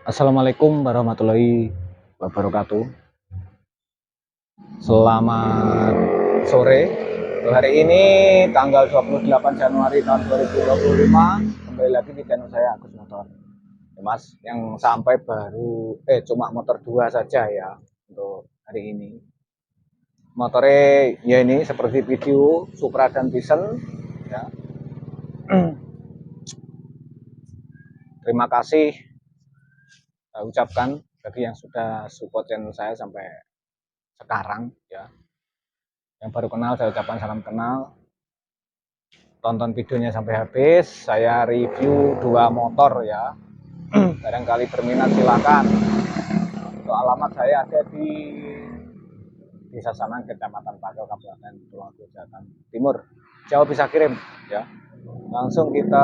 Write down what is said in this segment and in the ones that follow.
Assalamualaikum warahmatullahi wabarakatuh. Selamat sore. Hari ini tanggal 28 Januari tahun 2025. Kembali lagi di channel saya Agus Motor. Ya, Mas, yang sampai baru cuma motor 2 saja ya untuk hari ini. Motornya ya ini seperti video Supra dan Vision ya. Terima kasih saya ucapkan bagi yang sudah support channel saya sampai sekarang ya. Yang baru kenal saya ucapkan salam kenal. Tonton videonya sampai habis. Saya review 2 motor ya. Barangkali berminat silakan. Untuk alamat saya ada di Desa Sanan, Kecamatan Pakel, Kabupaten Tulungagung, Jawa Timur. Jauh bisa kirim ya. Langsung kita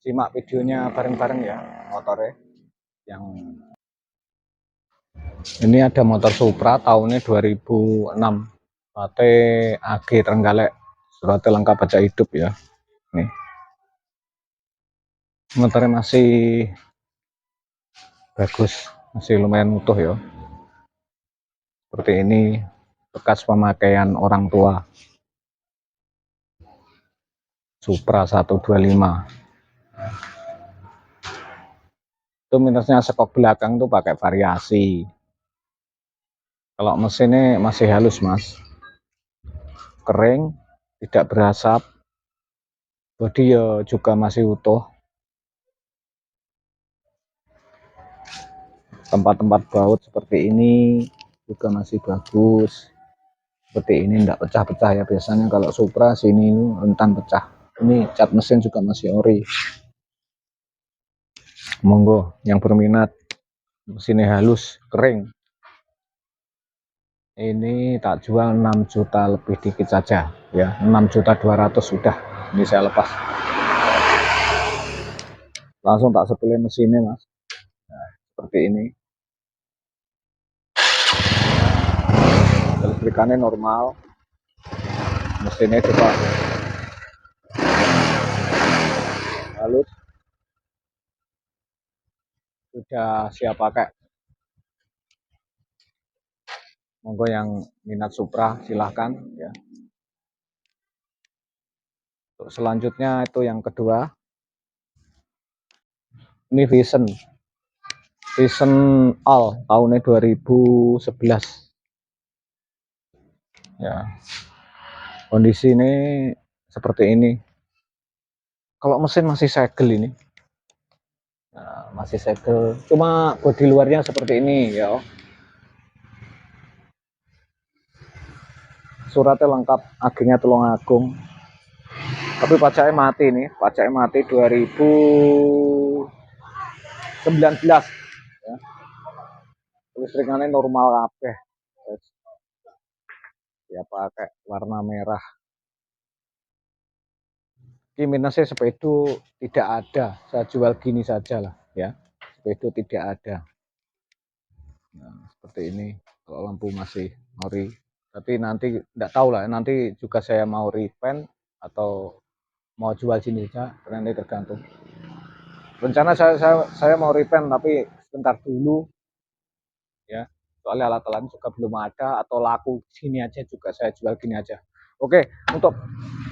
simak videonya bareng-bareng ya motornya. Yang ini ada motor Supra tahunnya 2006. Pate AG Trenggalek. Suratnya lengkap baca hidup ya. Nih. Motornya masih bagus, masih lumayan utuh ya. Seperti ini bekas pemakaian orang tua. Supra 125. Itu minusnya sekok belakang tuh pakai variasi. Kalau mesinnya masih halus mas, kering, tidak berasap. Bodi ya juga masih utuh. Tempat-tempat baut seperti ini juga masih bagus. Seperti ini tidak pecah-pecah ya, biasanya kalau Supra sini rentan pecah. Ini cat mesin juga masih ori. Monggo yang berminat, mesinnya halus, kering. Ini tak jual 6 juta lebih dikit saja ya, 6.200.000 sudah. Ini saya lepas. Langsung tak sepilin mesinnya mas. Nah, seperti ini. Listrikannya normal. Mesinnya juga halus. Sudah siap pakai. Monggo yang minat Supra silahkan ya. Untuk selanjutnya itu yang kedua. Ini Vision All tahunnya 2011 ya. Kondisi ini seperti ini. Kalau mesin masih segel ini. Nah, masih segel. Cuma bodi luarnya seperti ini ya. Suratnya lengkap, agennya Tulungagung. Tapi pajaknya mati nih, pajaknya mati 2019 ya. Listrikannya normal kabeh. Ya pakai warna merah. Ini minusnya sepedo tidak ada, saya jual gini saja lah ya. Sepedo tidak ada. Nah, seperti ini kalau lampu masih ori. Tapi nanti tidak tahu lah, nanti juga saya mau repaint atau mau jual sini saja, nanti tergantung. Rencana saya mau repaint tapi sebentar dulu ya. Soalnya alat-alat juga belum ada atau laku sini aja juga saya jual gini aja. Oke, untuk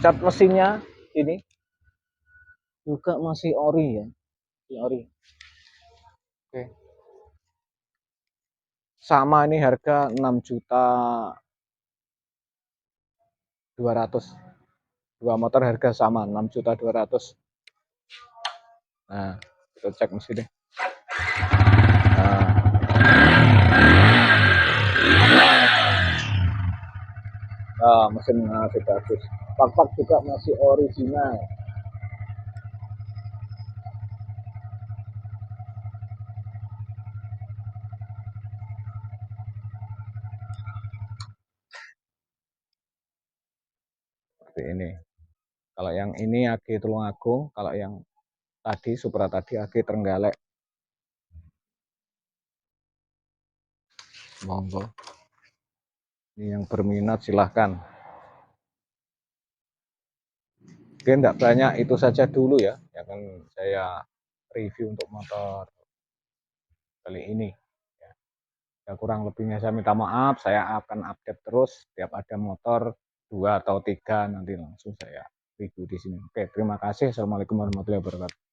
cat mesinnya ini juga masih ori ya. Masih ori. Oke. Sama ini harga 6.200.000. Dua motor harga sama 6.200.000. Nah, kita cek mesinnya. Nah, mesin masih bagus. Pak juga masih original. Seperti ini. Kalau yang ini AG Tulungagung, kalau yang tadi Supra tadi AG Trenggalek. Monggo. Ini yang berminat silahkan. Oke, enggak banyak, itu saja dulu ya. Ya kan saya review untuk motor kali ini. Ya, kurang lebihnya saya minta maaf, saya akan update terus setiap ada motor 2 atau 3 nanti langsung saya review di sini. Oke, terima kasih. Assalamualaikum warahmatullahi wabarakatuh.